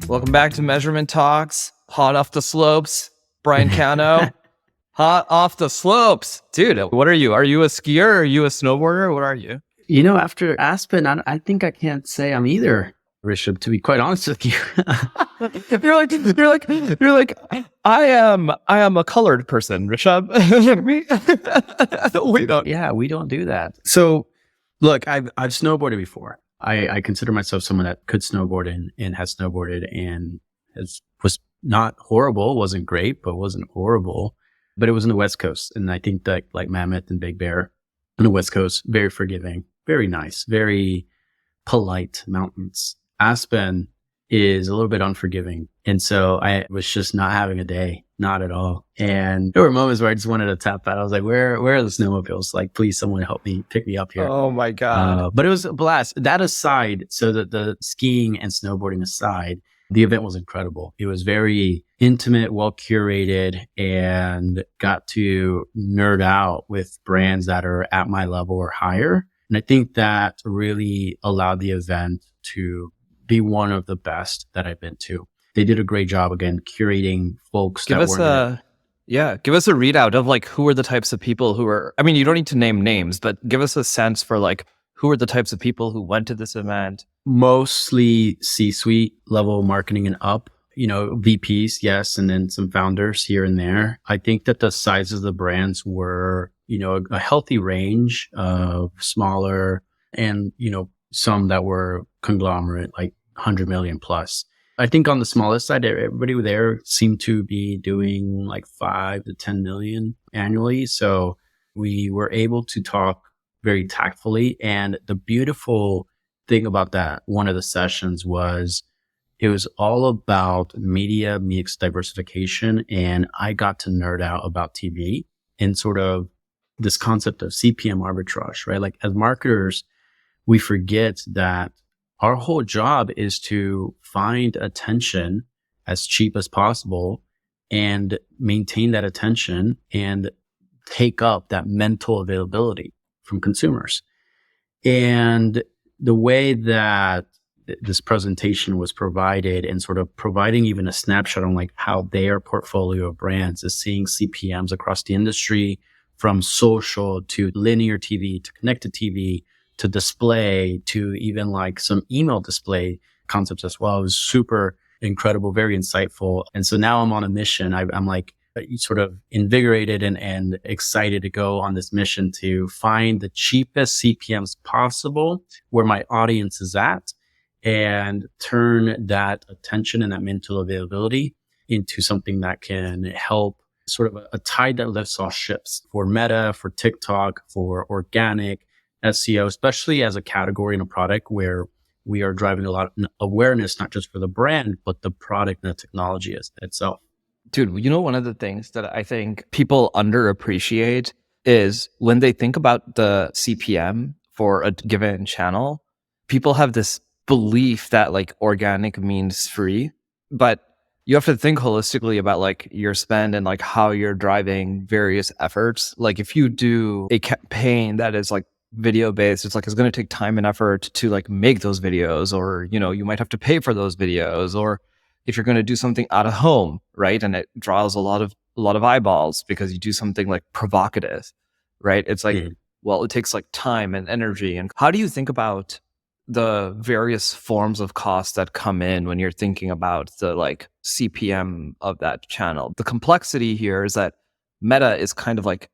Welcome back to Measurement Talks. Hot off the slopes. Bryan Cano. Hot off the slopes. Dude, what are you? Are you a skier? Or are you a snowboarder? What are you? You know, after Aspen, I think I can't say I'm either, Rishabh, to be quite honest with you. You're like, I am a colored person, Rishabh. We don't. Yeah, we don't do that. So look, I've snowboarded before. I consider myself someone that could snowboard and has snowboarded and was not horrible, wasn't great, but wasn't horrible. But it was on the West Coast. And I think that like Mammoth and Big Bear on the West Coast, very forgiving, very nice, very polite mountains. Aspen is a little bit unforgiving. And so I was just not having a day, not at all. And there were moments where I just wanted to tap out. I was like, where are the snowmobiles? Like, please, someone help me, pick me up here. Oh my God. But it was a blast. That aside, so that the skiing and snowboarding aside, the event was incredible. It was very intimate, well curated, and got to nerd out with brands that are at my level or higher. And I think that really allowed the event to be one of the best that I've been to. They did a great job, again, curating folks. Give us a readout of like, who are the types of people who are, I mean, you don't need to name names, but give us a sense for like, who are the types of people who went to this event? Mostly C-suite level marketing and up, you know, VPs, yes, and then some founders here and there. I think that the sizes of the brands were, you know, a healthy range of smaller and, you know, some that were conglomerate, like 100 million plus. I think on the smallest side, everybody there seemed to be doing like 5 to 10 million annually. So we were able to talk very tactfully. And the beautiful thing about that, one of the sessions was, it was all about media mix diversification. And I got to nerd out about TV and sort of this concept of CPM arbitrage, right? Like as marketers, we forget that our whole job is to find attention as cheap as possible and maintain that attention and take up that mental availability from consumers. And the way that this presentation was provided and sort of providing even a snapshot on like how their portfolio of brands is seeing CPMs across the industry, from social to linear TV to connected TV to display to even like some email display concepts as well. It was super incredible, very insightful. And so now I'm on a mission. I'm like sort of invigorated and excited to go on this mission to find the cheapest CPMs possible where my audience is at and turn that attention and that mental availability into something that can help sort of a tide that lifts all ships for Meta, for TikTok, for organic SEO, especially as a category and a product where we are driving a lot of awareness, not just for the brand, but the product and the technology itself. Dude, you know, one of the things that I think people underappreciate is when they think about the CPM for a given channel, people have this belief that like organic means free, but you have to think holistically about like your spend and like how you're driving various efforts. Like if you do a campaign that is like video based, it's going to take time and effort to like make those videos, or, you know, you might have to pay for those videos, or if you're going to do something out of home, right? And it draws a lot of eyeballs because you do something like provocative, right? It's like, well, it takes like time and energy. And how do you think about the various forms of costs that come in when you're thinking about the like CPM of that channel? The complexity here is that Meta is kind of like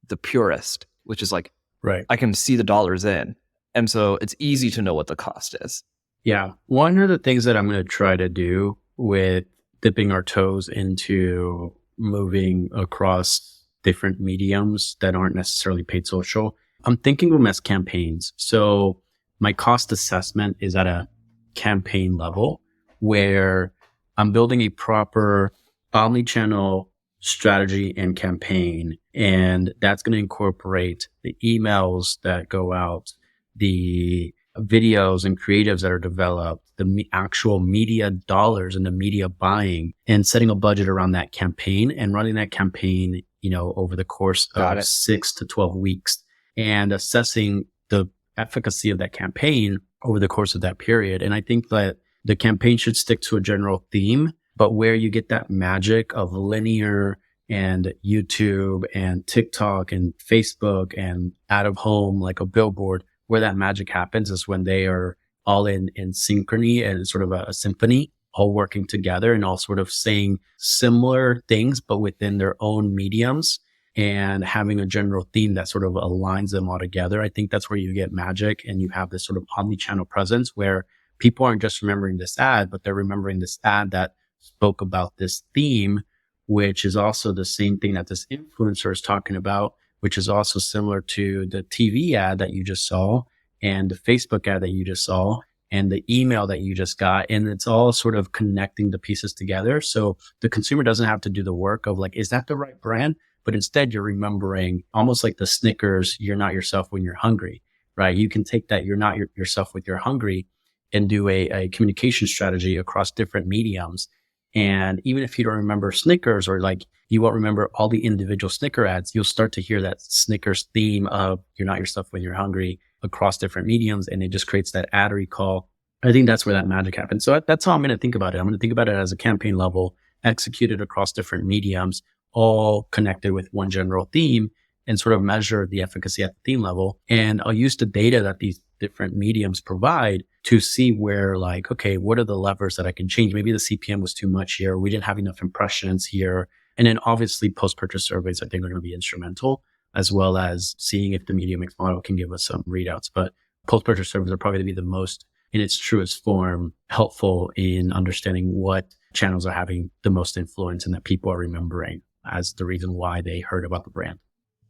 the purist, which is like, right, I can see the dollars in. And so it's easy to know what the cost is. Yeah. One of the things that I'm going to try to do with dipping our toes into moving across different mediums that aren't necessarily paid social, I'm thinking of them as campaigns. So my cost assessment is at a campaign level where I'm building a proper omni-channel strategy and campaign. And that's going to incorporate the emails that go out, the videos and creatives that are developed, the actual media dollars and the media buying, and setting a budget around that campaign and running that campaign, you know, over the course of 6 to 12 weeks and assessing the efficacy of that campaign over the course of that period. And I think that the campaign should stick to a general theme, but where you get that magic of linear and YouTube and TikTok and Facebook and out of home, like a billboard, where that magic happens is when they are all in synchrony and sort of a symphony, all working together and all sort of saying similar things, but within their own mediums and having a general theme that sort of aligns them all together. I think that's where you get magic and you have this sort of omni-channel presence where people aren't just remembering this ad, but they're remembering this ad that spoke about this theme, which is also the same thing that this influencer is talking about, which is also similar to the TV ad that you just saw and the Facebook ad that you just saw and the email that you just got. And it's all sort of connecting the pieces together. So the consumer doesn't have to do the work of like, is that the right brand? But instead you're remembering almost like the Snickers, you're not yourself when you're hungry, right? You can take that you're not yourself when you're hungry and do a communication strategy across different mediums. And even if you don't remember Snickers or like you won't remember all the individual Snicker ads, you'll start to hear that Snickers theme of you're not yourself when you're hungry across different mediums. And it just creates that ad recall. I think that's where that magic happens. So that's how I'm going to think about it. I'm going to think about it as a campaign level, executed across different mediums, all connected with one general theme and sort of measure the efficacy at the theme level. And I'll use the data that these different mediums provide to see where like, okay, what are the levers that I can change? Maybe the CPM was too much here. We didn't have enough impressions here. And then obviously post-purchase surveys, I think are going to be instrumental, as well as seeing if the media mix model can give us some readouts. But post-purchase surveys are probably going to be the most, in its truest form, helpful in understanding what channels are having the most influence and that people are remembering as the reason why they heard about the brand.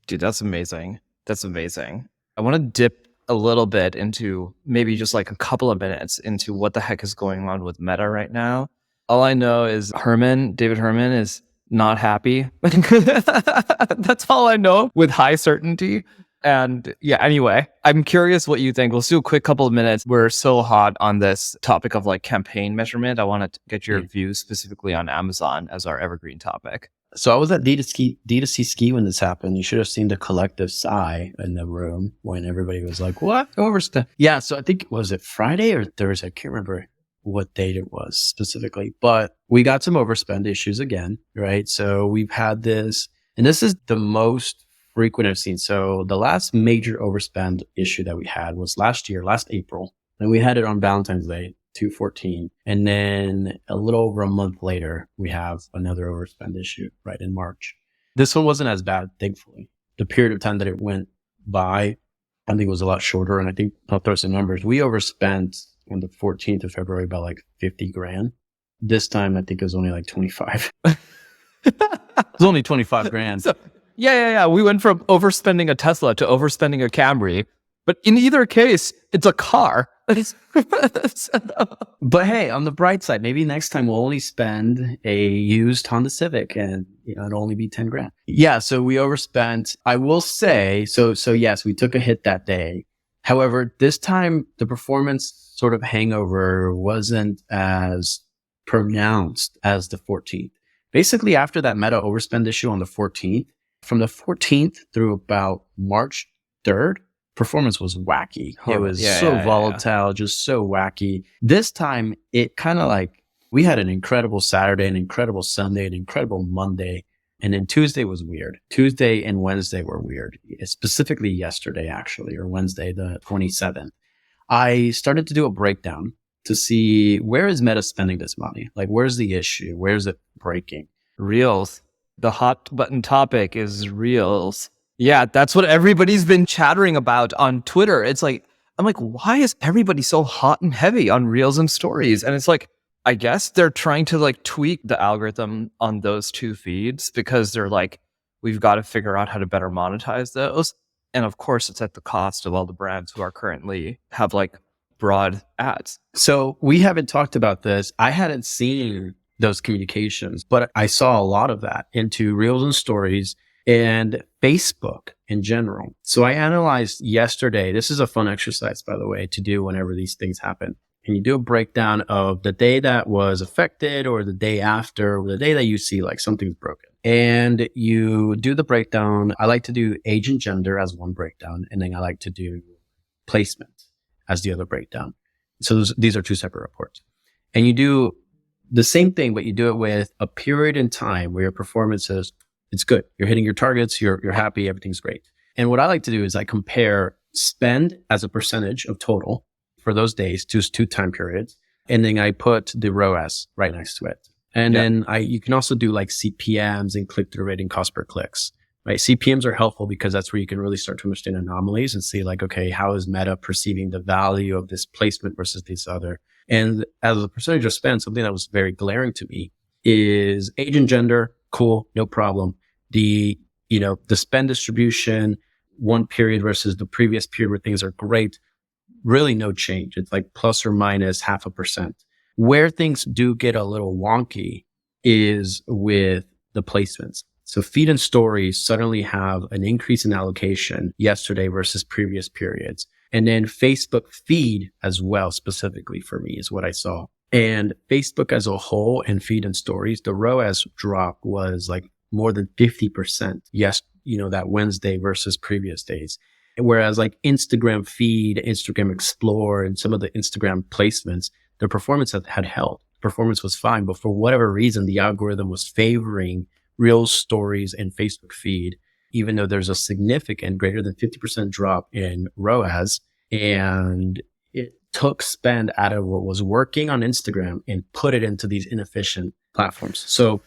Dude, that's amazing. That's amazing. I want to dip a little bit into maybe just like a couple of minutes into what the heck is going on with Meta right now. All I know is David Herman is not happy. That's all I know with high certainty. And yeah, anyway, I'm curious what you think. We'll do a quick couple of minutes. We're so hot on this topic of like campaign measurement. I want to get your views specifically on Amazon as our evergreen topic. So I was at D2C Ski when this happened. You should have seen the collective sigh in the room when everybody was like, what? Overspend. Yeah. So I think, was it Friday or Thursday? I can't remember what date it was specifically, but we got some overspend issues again, right? So we've had this, and this is the most frequent I've seen. So the last major overspend issue that we had was last April, and we had it on Valentine's Day. 214. And then a little over a month later, we have another overspend issue right in March. This one wasn't as bad, thankfully. The period of time that it went by, I think it was a lot shorter. And I think I'll throw some numbers. We overspent on the 14th of February by like 50 grand. This time, I think it was only like 25. It was only 25 grand. So, yeah. We went from overspending a Tesla to overspending a Camry. But in either case, it's a car. But hey, on the bright side, maybe next time we'll only spend a used Honda Civic and it'll only be 10 grand. Yeah. So we overspent. I will say, so yes, we took a hit that day. However, this time the performance sort of hangover wasn't as pronounced as the 14th. Basically, after that Meta overspend issue on the 14th, from the 14th through about March 3rd, performance was wacky. It was volatile, just so wacky. This time, it kind of like, we had an incredible Saturday, an incredible Sunday, an incredible Monday. And then Tuesday was weird. Tuesday and Wednesday were weird. Specifically yesterday, actually, or Wednesday, the 27th. I started to do a breakdown to see where is Meta spending this money? Like, where's the issue? Where's it breaking? Reels. The hot button topic is Reels. Yeah, that's what everybody's been chattering about on Twitter. It's like, I'm like, why is everybody so hot and heavy on Reels and Stories? And it's like, I guess they're trying to like tweak the algorithm on those two feeds because they're like, we've got to figure out how to better monetize those. And of course, it's at the cost of all the brands who are currently have like broad ads. So we haven't talked about this. I hadn't seen those communications, but I saw a lot of that into Reels and Stories and Facebook in general. So I analyzed yesterday. This is a fun exercise, by the way, to do whenever these things happen. And you do a breakdown of the day that was affected or the day after, or the day that you see like something's broken. And you do the breakdown. I like to do age and gender as one breakdown. And then I like to do placement as the other breakdown. So these are two separate reports. and you do the same thing, but you do it with a period in time where your performance is, it's good. You're hitting your targets. You're happy. Everything's great. And what I like to do is I compare spend as a percentage of total for those days to two time periods. And then I put the ROAS right next to it. And then you can also do like CPMs and click-through rate and cost per clicks, right? CPMs are helpful because that's where you can really start to understand anomalies and see like, okay, how is Meta perceiving the value of this placement versus this other? And as a percentage of spend, something that was very glaring to me is age and gender. Cool. No problem. The spend distribution, one period versus the previous period where things are great. Really no change. It's like plus or minus 0.5%. Where things do get a little wonky is with the placements. So feed and stories suddenly have an increase in allocation yesterday versus previous periods. And then Facebook feed as well, specifically for me, is what I saw. And Facebook as a whole and feed and stories, the ROAS drop was like more than 50%. Yes, that Wednesday versus previous days. Whereas like Instagram feed, Instagram explore, and some of the Instagram placements, their performance had held. Performance was fine, but for whatever reason, the algorithm was favoring Reels, stories, and Facebook feed, even though there's a significant greater than 50% drop in ROAS. And it took spend out of what was working on Instagram and put it into these inefficient platforms. So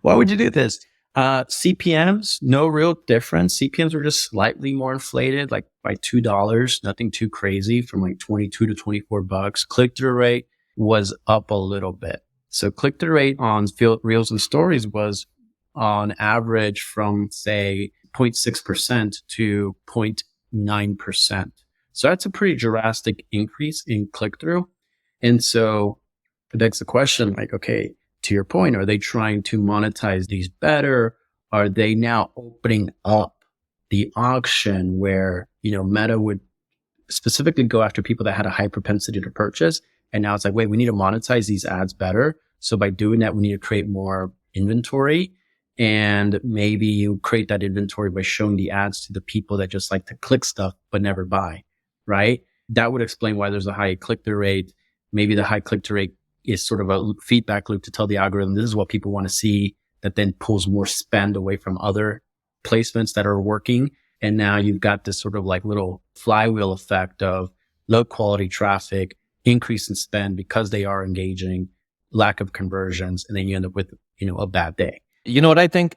why would you do this? CPMs, no real difference. CPMs were just slightly more inflated, like by $2, nothing too crazy, from like 22 to 24 bucks. Click-through rate was up a little bit. So click-through rate on Reels and Stories was on average from say 0.6% to 0.9%. So that's a pretty drastic increase in click-through. And so it begs the question, like, okay, to your point, are they trying to monetize these better? Are they now opening up the auction where, Meta would specifically go after people that had a high propensity to purchase? And now it's like, wait, we need to monetize these ads better. So by doing that, we need to create more inventory. And maybe you create that inventory by showing the ads to the people that just like to click stuff, but never buy, right? That would explain why there's a high click-through rate. Maybe the high click-through rate is sort of a feedback loop to tell the algorithm, this is what people want to see, that then pulls more spend away from other placements that are working. And now you've got this sort of like little flywheel effect of low quality traffic, increase in spend because they are engaging, lack of conversions, and then you end up with, a bad day. What I think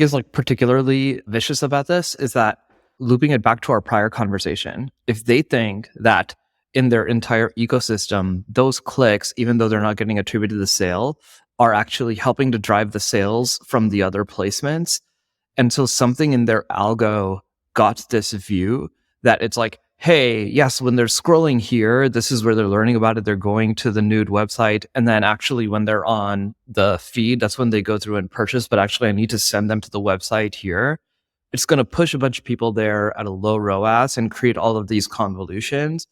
is like particularly vicious about this is that, looping it back to our prior conversation, if they think that in their entire ecosystem, those clicks, even though they're not getting attributed to the sale, are actually helping to drive the sales from the other placements. And so something in their algo got this view that it's like, hey, yes, when they're scrolling here, this is where they're learning about it. They're going to the Nood website. And then actually when they're on the feed, that's when they go through and purchase. But actually I need to send them to the website here. It's going to push a bunch of people there at a low ROAS and create all of these convolutions.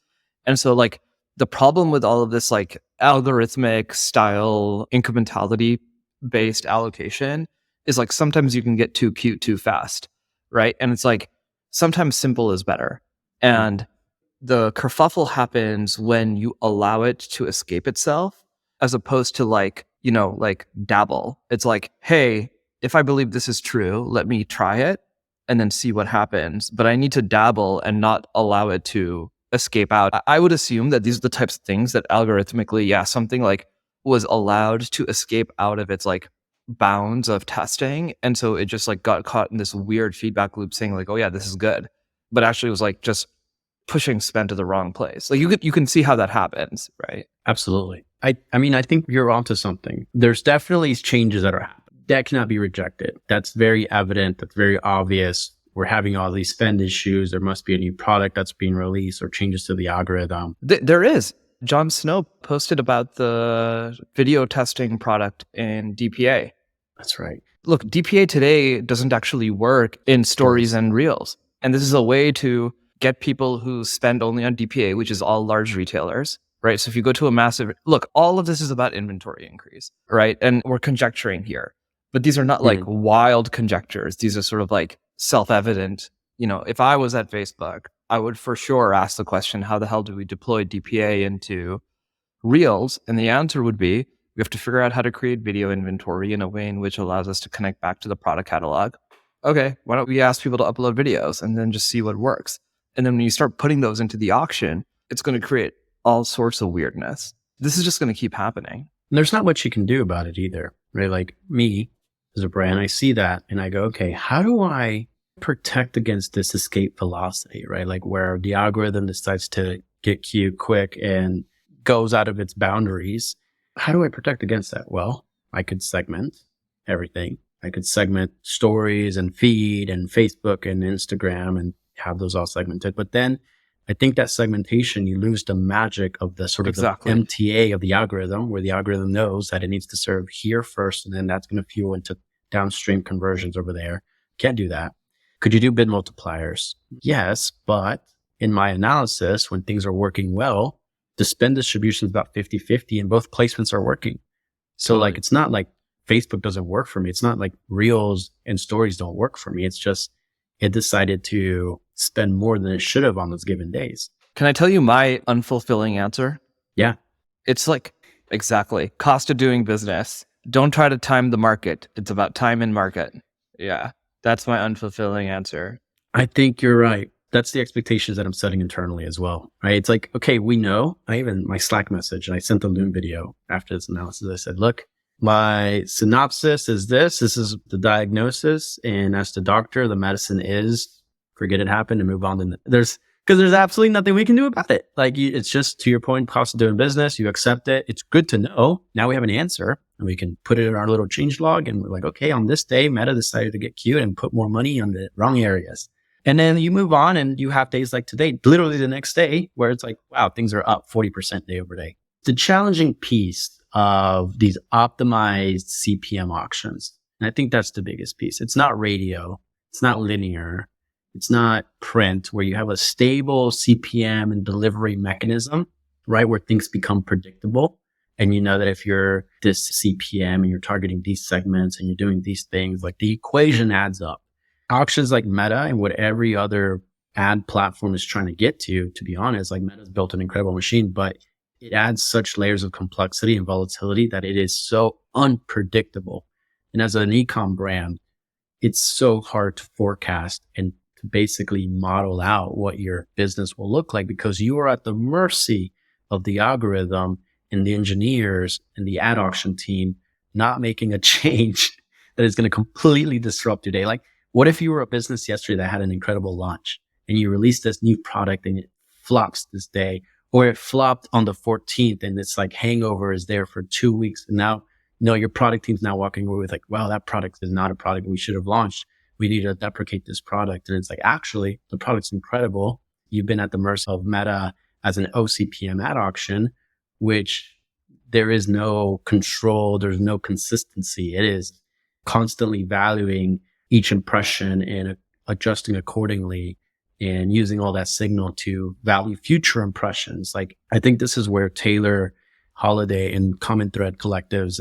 And so like the problem with all of this like algorithmic style incrementality based allocation is like sometimes you can get too cute too fast, right? And it's like sometimes simple is better. And the kerfuffle happens when you allow it to escape itself as opposed to like dabble. It's like, hey, if I believe this is true, let me try it and then see what happens. But I need to dabble and not allow it to escape out. I would assume that these are the types of things that algorithmically, something like was allowed to escape out of its like bounds of testing. And so it just like got caught in this weird feedback loop saying like, oh yeah, this is good. But actually it was like just pushing spend to the wrong place. Like you can see how that happens, right? Absolutely. I mean, I think you're onto something. There's definitely changes that are happening. That cannot be rejected. That's very evident. That's very obvious. We're having all these spend issues. There must be a new product that's being released or changes to the algorithm. There is. Jon Snow posted about the video testing product in DPA. That's right. Look, DPA today doesn't actually work in stories and reels. And this is a way to get people who spend only on DPA, which is all large retailers, right? So if you go to a massive, look, all of this is about inventory increase, right? And we're conjecturing here, but these are not like wild conjectures. These are sort of like self-evident. If I was at Facebook, I would for sure ask the question, how the hell do we deploy DPA into Reels? And the answer would be, we have to figure out how to create video inventory in a way in which allows us to connect back to the product catalog. Okay, why don't we ask people to upload videos and then just see what works? And then when you start putting those into the auction, it's going to create all sorts of weirdness. This is just going to keep happening. And there's not much you can do about it either, right? Like me as a brand, I see that and I go, okay, how do I protect against this escape velocity, right? Like where the algorithm decides to get cute quick and goes out of its boundaries. How do I protect against that? Well, I could segment everything. I could segment stories and feed and Facebook and Instagram and have those all segmented. But then I think that segmentation, you lose the magic of the sort of the MTA of the algorithm, where the algorithm knows that it needs to serve here first, and then that's going to fuel into downstream conversions over there. Can't do that. Could you do bid multipliers? Yes, but in my analysis, when things are working well, the spend distribution is about 50-50 and both placements are working. So like, it's not like Facebook doesn't work for me. It's not like Reels and stories don't work for me. It's just, it decided to spend more than it should have on those given days. Can I tell you my unfulfilling answer? Yeah. It's like, exactly. Cost of doing business. Don't try to time the market. It's about time and market. Yeah. That's my unfulfilling answer. I think you're right. That's the expectations that I'm setting internally as well, right? It's like, okay, we know. My Slack message, and I sent the Loom video after this analysis. I said, look, my synopsis is this. This is the diagnosis. And as the doctor, the medicine is forget it happened and move on. Because there's absolutely nothing we can do about it. Like, it's just, to your point, cost of doing business. You accept it. It's good to know. Now we have an answer and we can put it in our little change log. And we're like, okay, on this day, Meta decided to get cute and put more money on the wrong areas. And then you move on and you have days like today, literally the next day, where it's like, wow, things are up 40% day over day. The challenging piece of these optimized CPM auctions, and I think that's the biggest piece. It's not radio. It's not linear. It's not print, where you have a stable CPM and delivery mechanism, right? Where things become predictable. And you know that if you're this CPM and you're targeting these segments and you're doing these things, like the equation adds up. Auctions like Meta and what every other ad platform is trying to get to be honest, like Meta's built an incredible machine, but it adds such layers of complexity and volatility that it is so unpredictable. And as an e-com brand, it's so hard to forecast and to basically model out what your business will look like, because you are at the mercy of the algorithm and the engineers and the ad auction team not making a change that is going to completely disrupt your day. Like, what if you were a business yesterday that had an incredible launch and you released this new product and it flops this day, or it flopped on the 14th and it's like hangover is there for 2 weeks. And now, your product team's now walking away with like, wow, that product is not a product we should have launched. We need to deprecate this product. And it's like, actually, the product's incredible. You've been at the mercy of Meta as an OCPM ad auction, which there is no control. There's no consistency. It is constantly valuing each impression and adjusting accordingly and using all that signal to value future impressions. Like, I think this is where Taylor Holiday and Common Thread Collective's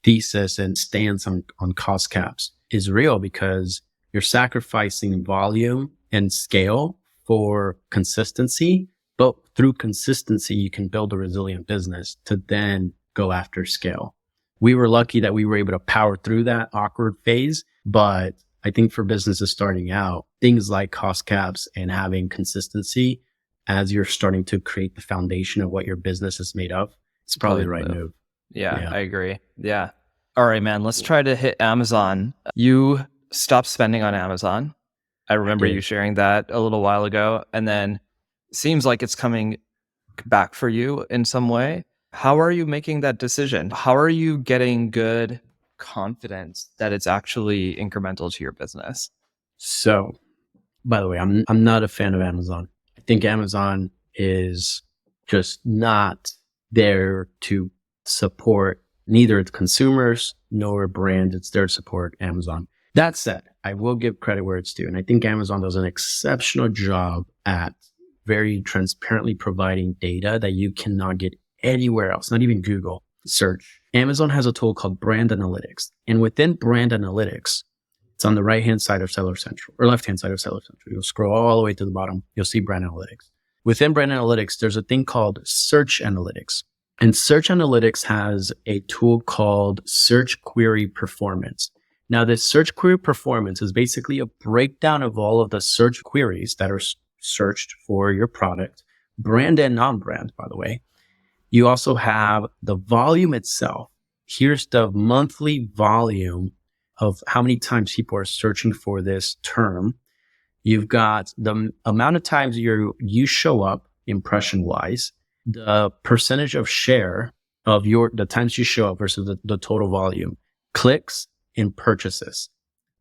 thesis and stance on cost caps is real, because you're sacrificing volume and scale for consistency, but through consistency, you can build a resilient business to then go after scale. We were lucky that we were able to power through that awkward phase, but I think for businesses starting out, things like cost caps and having consistency as you're starting to create the foundation of what your business is made of, it's probably the right move. Yeah, I agree. Yeah. All right, man, let's try to hit Amazon. You stopped spending on Amazon. I remember you sharing that a little while ago, and then seems like it's coming back for you in some way. How are you making that decision? How are you getting good confidence that it's actually incremental to your business? So, by the way, I'm not a fan of Amazon. I think Amazon is just not there to support neither its consumers nor brands. It's there to support Amazon. That said, I will give credit where it's due. And I think Amazon does an exceptional job at very transparently providing data that you cannot get anywhere else, not even Google search. Amazon has a tool called Brand Analytics. And within Brand Analytics, it's on the right-hand side of Seller Central or left-hand side of Seller Central. You'll scroll all the way to the bottom. You'll see Brand Analytics. Within Brand Analytics, there's a thing called Search Analytics. And Search Analytics has a tool called Search Query Performance. Now, this search query performance is basically a breakdown of all of the search queries that are searched for your product, brand and non-brand, by the way. You also have the volume itself. Here's the monthly volume of how many times people are searching for this term. You've got the amount of times you show up impression-wise, the percentage of share of the times you show up versus the total volume, clicks, and purchases.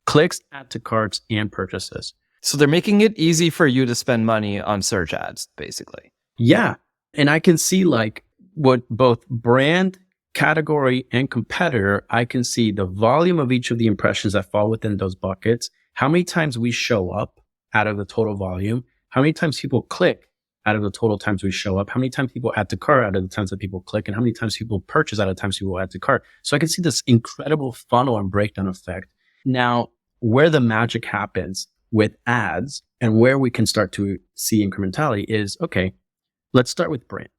Clicks, add to carts, and purchases. So they're making it easy for you to spend money on search ads, basically. Yeah. And I can see like what both brand, category, and competitor, I can see the volume of each of the impressions that fall within those buckets, how many times we show up out of the total volume, how many times people click out of the total times we show up, how many times people add to cart out of the times that people click, and how many times people purchase out of the times people add to cart. So I can see this incredible funnel and breakdown effect. Now, where the magic happens with ads and where we can start to see incrementality is, okay, let's start with brand.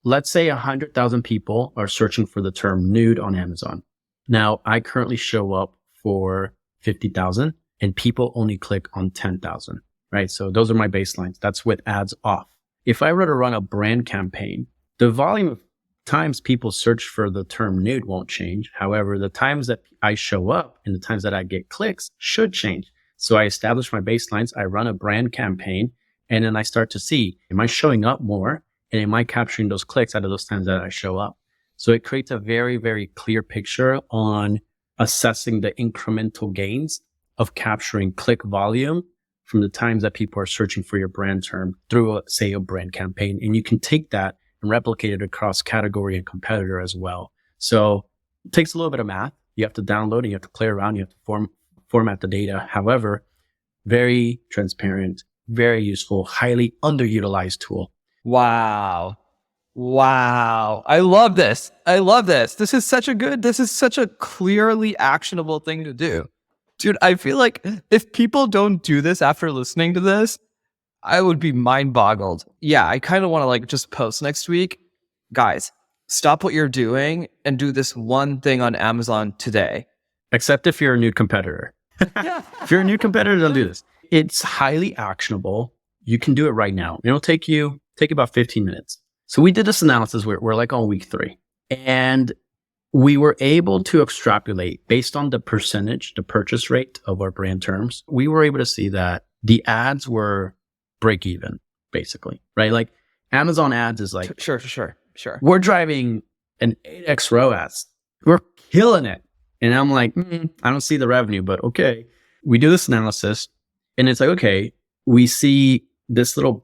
Let's say 100,000 people are searching for the term nude on Amazon. Now, I currently show up for 50,000 and people only click on 10,000, right? So those are my baselines. That's with ads off. If I were to run a brand campaign, the volume of times people search for the term nude won't change. However, the times that I show up and the times that I get clicks should change. So I establish my baselines, I run a brand campaign, and then I start to see, am I showing up more? And am I capturing those clicks out of those times that I show up? So it creates a very, very clear picture on assessing the incremental gains of capturing click volume from the times that people are searching for your brand term through, say, a brand campaign. And you can take that and replicate it across category and competitor as well. So it takes a little bit of math. You have to download and you have to play around. You have to format the data. However, very transparent, very useful, highly underutilized tool. Wow. I love this. This is such a clearly actionable thing to do. Dude, I feel like if people don't do this after listening to this, I would be mind boggled. Yeah, I kind of want to like just post next week. Guys, stop what you're doing and do this one thing on Amazon today. Except if you're a new competitor. If you're a new competitor, don't do this. It's highly actionable. You can do it right now. It'll take about 15 minutes. So we did this analysis. We're like on week 3. And we were able to extrapolate based on the percentage, the purchase rate of our brand terms. We were able to see that the ads were break even, basically, right? Like Amazon ads is like, Sure. we're driving an 8x ROAS. We're killing it. And I'm like, I don't see the revenue, but okay. We do this analysis and it's like, okay, we see this a little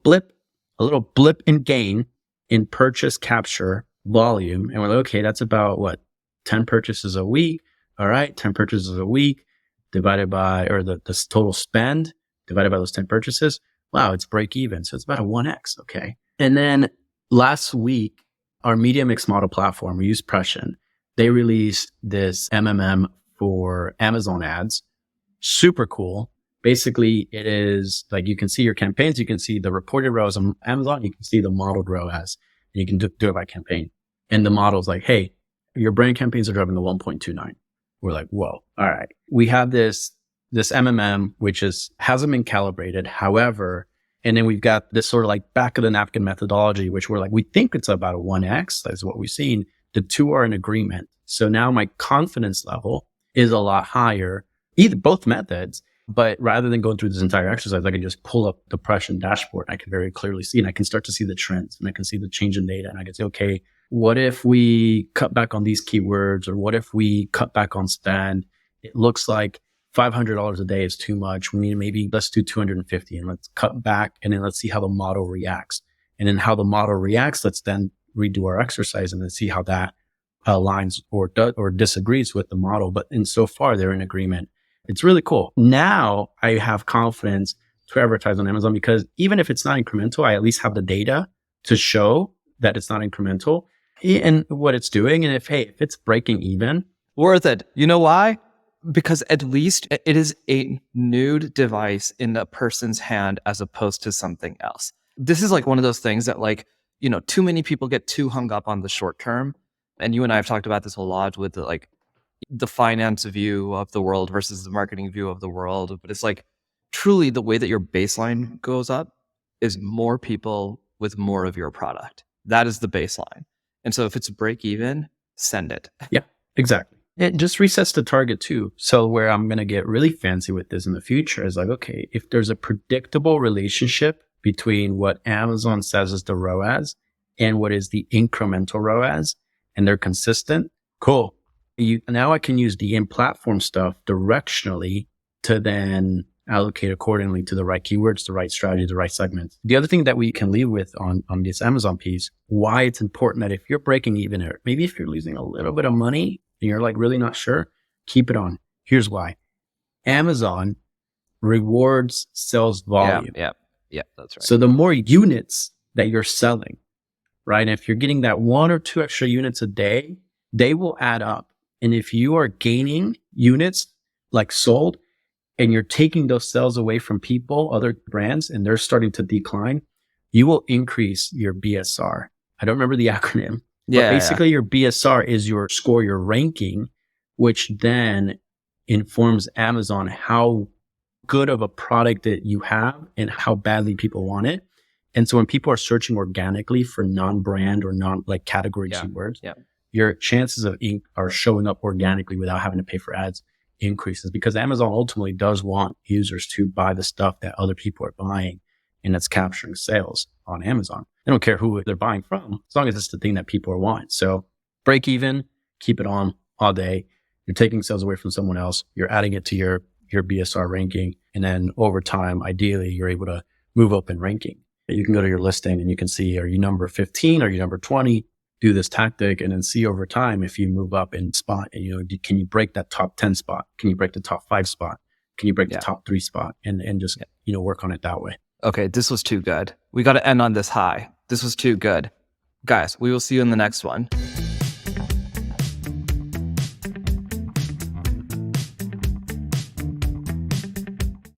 blip in gain in purchase capture volume. And we're like, okay, that's about what? 10 purchases a week. All right. 10 purchases a week divided by, or the total spend divided by those 10 purchases. Wow. It's break even. So it's about a 1x. Okay. And then last week, our media mix model platform, we use Prescient. They released this MMM for Amazon ads. Super cool. Basically, it is like you can see your campaigns, you can see the reported ROAS on Amazon, you can see the modeled ROAS, and you can do it by campaign. And the model's like, hey, your brand campaigns are driving the 1.29. We're like, whoa, all right. We have this MMM, which hasn't been calibrated. However, and then we've got this sort of like back of the napkin methodology, which we're like, we think it's about a 1x. That's what we've seen. The two are in agreement. So now my confidence level is a lot higher, both methods. But rather than going through this entire exercise, I can just pull up the Prescient dashboard. I can very clearly see, and I can start to see the trends, and I can see the change in data. And I can say, okay, what if we cut back on these keywords, or what if we cut back on spend? It looks like $500 a day is too much. We need maybe let's do 250 and let's cut back, and then let's see how the model reacts. And then how the model reacts, let's then redo our exercise and then see how that aligns or disagrees with the model. But so far, they're in agreement. It's really cool. Now I have confidence to advertise on Amazon because even if it's not incremental, I at least have the data to show that it's not incremental and what it's doing. And if it's breaking even. Worth it. You know why? Because at least it is a nude device in a person's hand as opposed to something else. This is like one of those things that like too many people get too hung up on the short term. And you and I have talked about this a lot with the finance view of the world versus the marketing view of the world. But it's like truly the way that your baseline goes up is more people with more of your product. That is the baseline. And so if it's break even, send it. Yeah, exactly. It just resets the target too. So where I'm going to get really fancy with this in the future is like, okay, if there's a predictable relationship between what Amazon says is the ROAS and what is the incremental ROAS, and they're consistent, cool. Now I can use the in-platform stuff directionally to then allocate accordingly to the right keywords, the right strategy, the right segments. The other thing that we can leave with on this Amazon piece, why it's important that if you're breaking even, or maybe if you're losing a little bit of money and you're like really not sure, keep it on. Here's why. Amazon rewards sales volume. Yeah, that's right. So the more units that you're selling, right? And if you're getting that 1 or 2 extra units a day, they will add up. And if you are gaining units like sold, and you're taking those sales away from people, other brands, and they're starting to decline, you will increase your BSR. I don't remember the acronym, but basically your BSR is your score, your ranking, which then informs Amazon how good of a product that you have and how badly people want it. And so when people are searching organically for non-brand or category keywords, your chances of are showing up organically without having to pay for ads increases, because Amazon ultimately does want users to buy the stuff that other people are buying, and that's capturing sales on Amazon. They don't care who they're buying from, as long as it's the thing that people are wanting. So break even, keep it on all day. You're taking sales away from someone else. You're adding it to your BSR ranking. And then over time, ideally, you're able to move up in ranking. You can go to your listing and you can see, are you number 15? Are you number 20? Do this tactic and then see over time if you move up in spot, and can you break that top 10 spot? Can you break the top 5 spot? Can you break the top 3 spot and just work on it that way? Okay, this was too good. We got to end on this high. This was too good. Guys, we will see you in the next one.